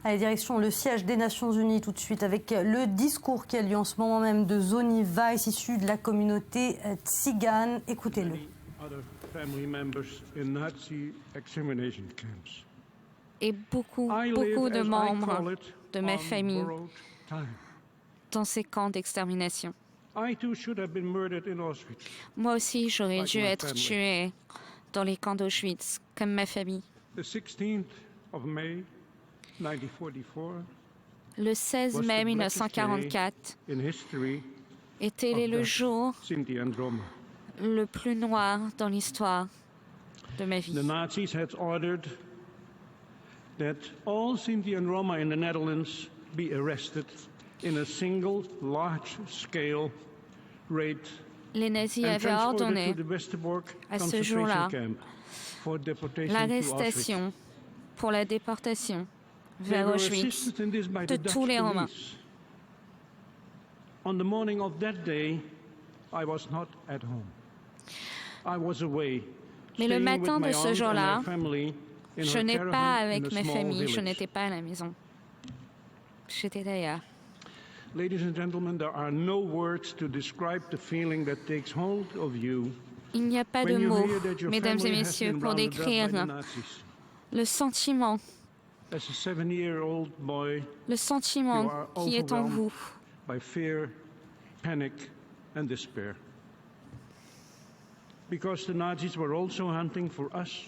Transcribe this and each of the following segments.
Allez, direction le siège des Nations Unies tout de suite avec le discours qui a lieu en ce moment même de Zoni Weisz, issu de la communauté Tzigane. Écoutez-le. Et beaucoup de membres de ma famille dans ces camps d'extermination. Moi aussi, j'aurais dû être tué dans les camps d'Auschwitz, comme ma famille. Le 16 mai 1944 était le jour le plus noir dans l'histoire de ma vie. The Nazis had ordered that all Sinti and Roma in the Netherlands be arrested in a single large-scale raid. Les nazis avaient ordonné à ce jour-là l'arrestation pour la déportation vers Auschwitz de tous les Romains. On the morning of that day, I was not at home. I was away. Mais le matin de ce jour-là, je n'étais pas avec ma famille, je n'étais pas à la maison. J'étais ailleurs. Ladies and gentlemen, there are no words to describe the feeling that takes hold of you. Il n'y a pas de mots, mesdames et messieurs, pour décrire le sentiment qui est en vous. By fear, panic, and despair. Because the Nazis were also hunting for us,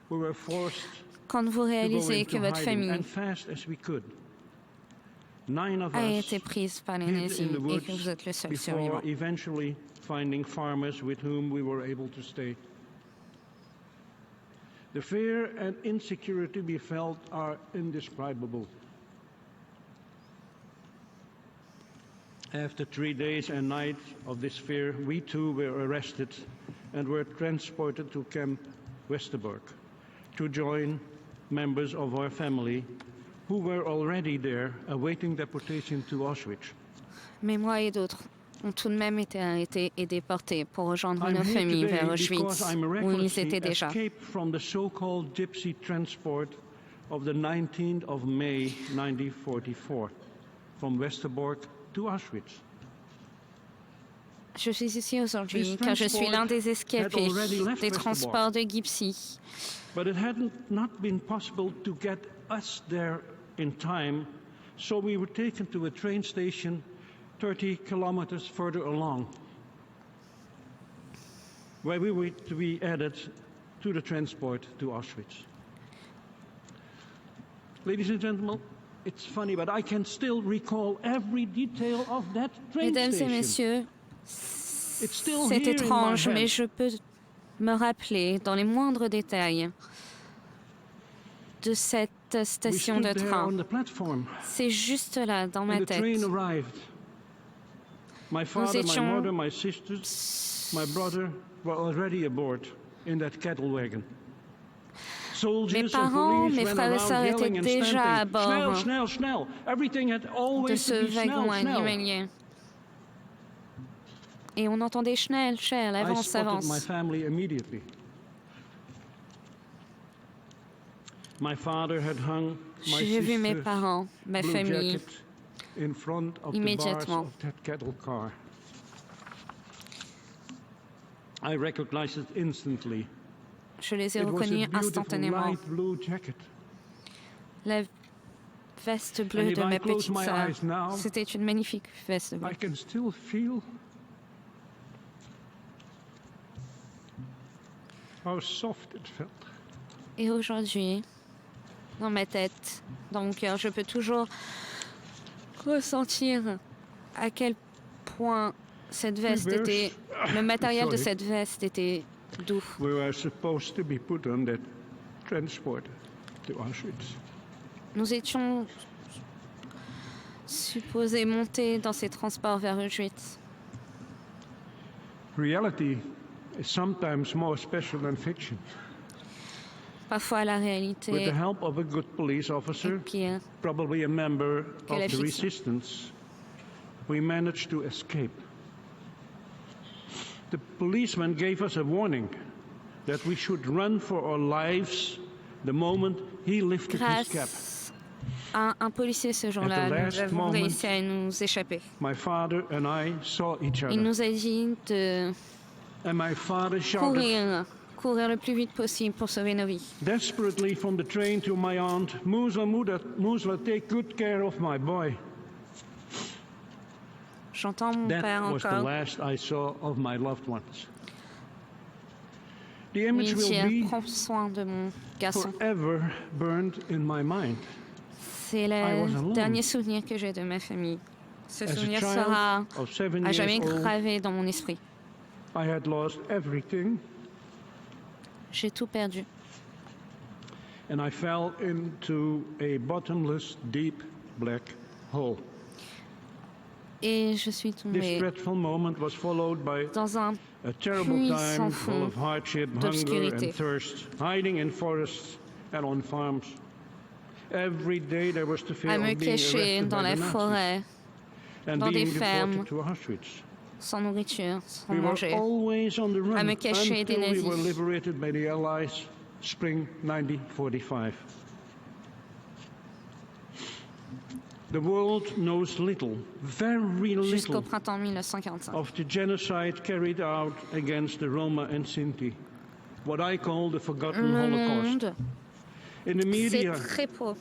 we were forced quand vous réalisez que votre famille a été prise par les nazis et que vous êtes le seul survivant. Eventually finding farmers with whom we were able to stay. The fear and insecurity we felt are indescribable. After 3 days and nights of this fear, we too were arrested and were transported to Camp Westerbork to join members of our family who were already there awaiting deportation to Auschwitz. Mais moi et d'autres ont tout de même été arrêtés et déportés pour rejoindre nos familles vers Auschwitz, où ils étaient déjà. From the so-called gypsy transport of the 19th of May 1944 from Westerbork to Auschwitz. Je suis ici aujourd'hui car je suis l'un des escapés des transports de gypsy. But it had not been possible to get us there in time, so we were taken to a train station 30 kilometers further along, where we were to be added to the transport to Auschwitz. Ladies and gentlemen, it's funny, but I can still recall every detail of that train Mesdames station. et messieurs, c'est étrange, mais je peux me rappeler dans les moindres détails de cette station de train. C'est juste là, dans ma tête. My father, my mother, my sisters, my brother were already aboard in that cattle wagon. Mes parents, mes frères et sœurs étaient déjà à bord de ce wagon animalier. Et on entendait Schnell, Schnell, avance, avance. J'ai vu mes parents, ma famille, immédiatement. Je les ai reconnus instantanément. La veste bleue de ma petite sœur, c'était une magnifique veste bleue. Et aujourd'hui, dans ma tête, dans mon cœur, je peux toujours ressentir à quel point cette veste était, le matériel de cette veste était doux. Nous étions supposés monter dans ces transports vers Auschwitz. Reality is sometimes more special than fiction. Parfois, la réalité With the help of a good police officer, probably a member of the resistance, we managed to escape. The policeman gave us a warning that we should run for our lives the moment he lifted his cap. un policier ce jour-là. Nous avons réussi à nous échapper. My father and I saw each Il other. nous a dit de And my father shouted courir le plus vite possible pour sauver nos vies. desperately from the train to my aunt, Musla, take good care of my boy. J'entends mon père That was the encore last I saw of my loved ones. The lui image will dire be prends soin de mon garçon. forever burned in my mind. C'est I was le alone. dernier souvenir que j'ai de ma famille. Ce As a souvenir child sera of 7 à jamais years old, gravé dans mon esprit. I had lost everything, J'ai tout perdu. and I fell into a bottomless, deep black hole. Et je suis This tombée dreadful moment was followed by dans un a terrible puits time sans full fond of hardship, hunger, d'obscurité. and thirst, hiding in forests and on farms. Every day there was the fear à me of being cacher arrested dans by la the Nazis forêt, and dans des being fermes, deported to Auschwitz. sans nourriture, sans We were manger. always on the run À me cacher des until we were nazis. liberated by the Allies, spring 1945. The world knows little, very Jusqu'au little, printemps 1945. of the genocide carried out against the Roma and Sinti, what I call the forgotten Le Holocaust. monde, In the c'est media, très peu,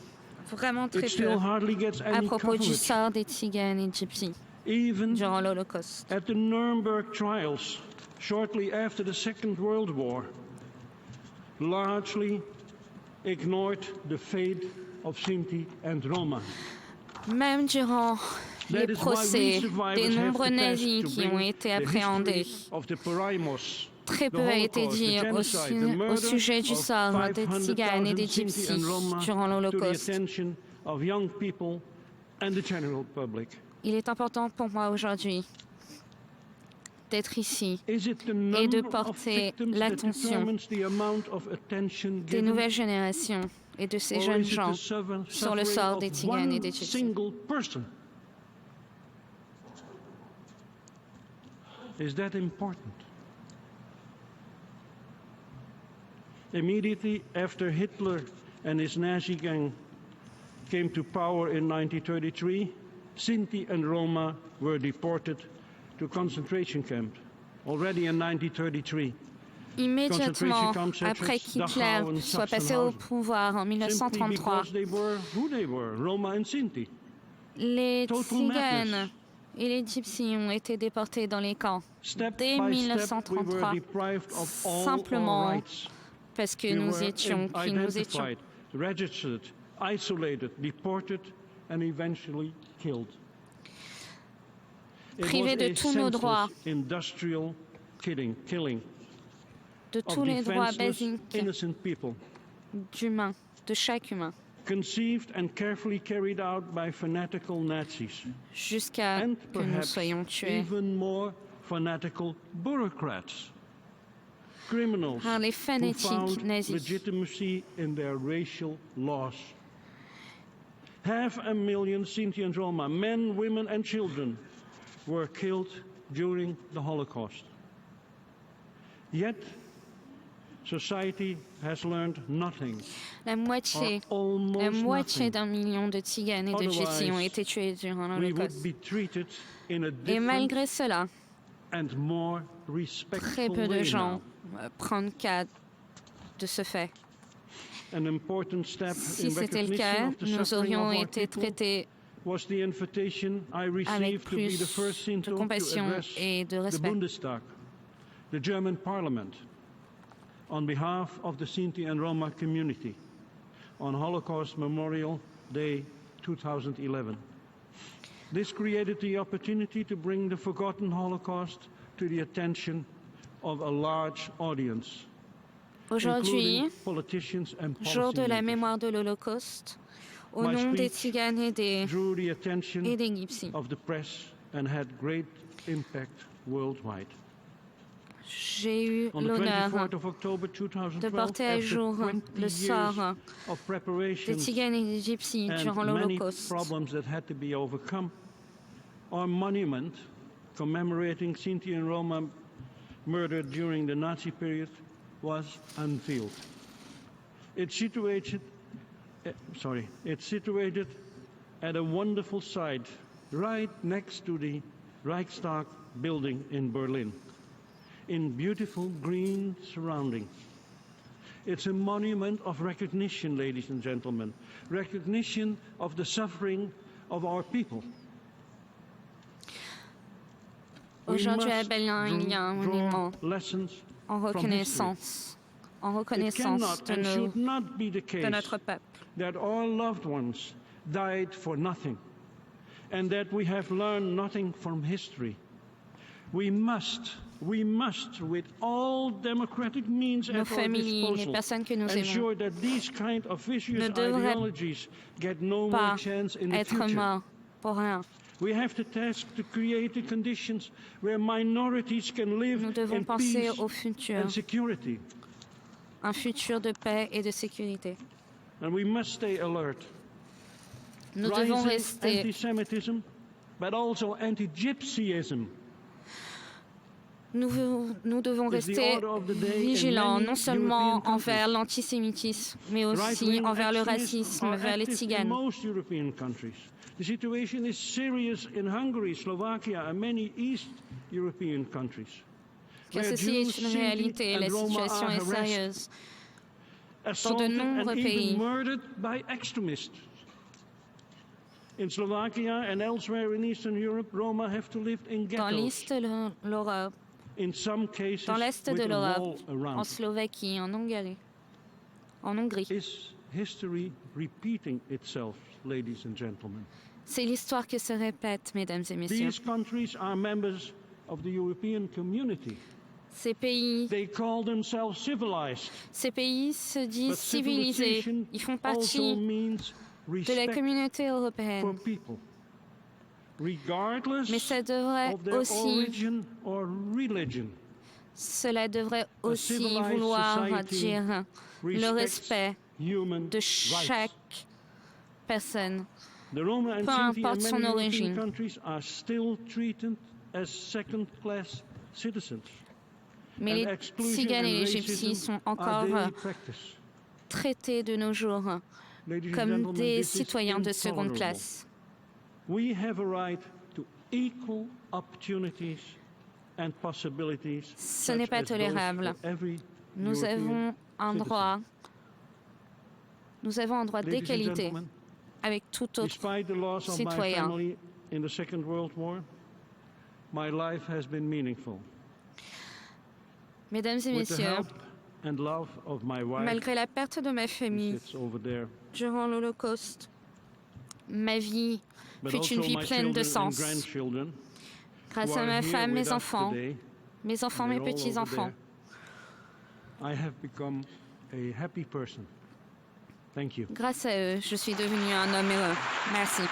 vraiment it très peu, still hardly gets à any propos du coverage. sort des Tziganes et Gypsies Even durant l'Holocauste. at the Nuremberg trials, shortly after the Second World War, largely ignored the fate of Sinti and Roma. Même durant les That is why we procès survivors des have nombreux the task nazis to qui bring ont été the appréhendés, history of the Paraimos, très the peu a été Holocaust, dit the genocide, the au murder sujet du of sort des Tziganes et des 500,000 Sinti Gypsies and Roma durant to the l'Holocauste. attention of young people and the general public. Il est important pour moi aujourd'hui d'être ici Is it the et de number of porter victims that l'attention determines the amount of attention des given? nouvelles générations et de ces Or jeunes is it gens the sur le suffering sort des of Tziganes et one des Gypsies. single person? Is that important? Immediately after Hitler and his Nazi gang came to power in 1933, Sinti and Roma were deported to concentration camps already in 1933. Immédiatement après qu'Hitler soit passé au pouvoir en Simply 1933, because they were who they were, Roma and Sinti. les Total Tziganes madness. et les Gypsies ont été déportés dans les camps Step dès by step, we were 1933, deprived of all simplement our rights. parce que We nous were étions qui nous étions. identified, registered, isolated, deported, and eventually killed. It Privés was de a tous nos droits, senseless industrial killing de of tous les droits defenseless, basiques innocent people, d'humain, de chaque humain, conceived and carefully carried out by fanatical Nazis, jusqu'à and que nous perhaps soyons tués even more fanatical bureaucrats, criminals par les who fanatiques found nazis. legitimacy in their racial laws. 500,000 Sinti and Roma, men, women, and children, were killed during the Holocaust. Yet, society has learned nothing. La moitié or almost nothing. d'un million de Tziganes et de Gypsies ont été tués durant We would l'Holocauste. be treated in a Et different malgré cela, and more très respectful peu de way gens now. prennent cas de ce fait. An important step Si in c'était le recognition cas, of the nous suffering aurions of our été people traités was the invitation I avec received to be the plus first de Sinto to compassion address et de the respect. Bundestag, the German parliament, on behalf of the Sinti and Roma community on Holocaust Memorial Day 2011. This created the opportunity to bring the forgotten Holocaust to the attention of a large audience, Aujourd'hui, including politicians and jour de la policymakers. mémoire de l'Holocauste, au My nom des speech Tziganes et des drew the attention Gypsies. of the press and had great impact worldwide. J'ai eu On the l'honneur 24th of October 2012, de porter à after jour 20 le sort years of des preparations Tziganes et des Gypsies durant and many l'Holocauste. problems that had to be overcome, our monument commemorating Sinti and Roma murdered during the Nazi period was unveiled. It's situated It's situated at a wonderful site right next to the Reichstag building in Berlin, in beautiful green surroundings. It's a monument of recognition, ladies and gentlemen, recognition of the suffering of our people. Aujourd'hui à Berlin, il y a un monument en reconnaissance de notre peuple. That our loved ones died for nothing, and that we have learned nothing from history. We must, with all democratic means at our disposal, ensure that these kind of vicious ideologies get no more chance in the future. We have the task to create the conditions where minorities can live in peace and security. Un futur de paix et de sécurité. And we must stay alert. Nous devons rester anti-Semitism, but also anti-Gypsyism. Nous devons rester vigilants, non seulement envers l'antisémitisme, mais aussi envers le racisme, vers les Tziganes. The situation is serious in Hungary, Slovakia, and many East European countries. Que ceci est une réalité, la situation est sérieuse dans de nombreux pays. In Slovakia and elsewhere in Eastern Europe, Roma have to live in ghettos. Dans l'Est de l'Europe, dans l'Est de l'Europe, en Slovaquie, en Hongrie. Is history repeating itself, ladies and gentlemen? C'est l'histoire qui se répète, mesdames et messieurs. These countries are members of the European community. Ces pays se disent civilisés. Ils font partie de la communauté européenne. Mais cela devrait aussi vouloir dire le respect de chaque personne, peu importe son origine. Mais les Tziganes et les Gypsies sont encore traités de nos jours comme des citoyens de seconde classe. Ce n'est pas tolérable. Nous avons un droit d'égalité avec tout autre citoyen. Mesdames et messieurs, malgré la perte de ma famille durant l'Holocauste, ma vie fut une vie pleine de sens. Grâce à ma femme, mes enfants, mes petits-enfants, grâce à eux, je suis devenu un homme heureux. Merci.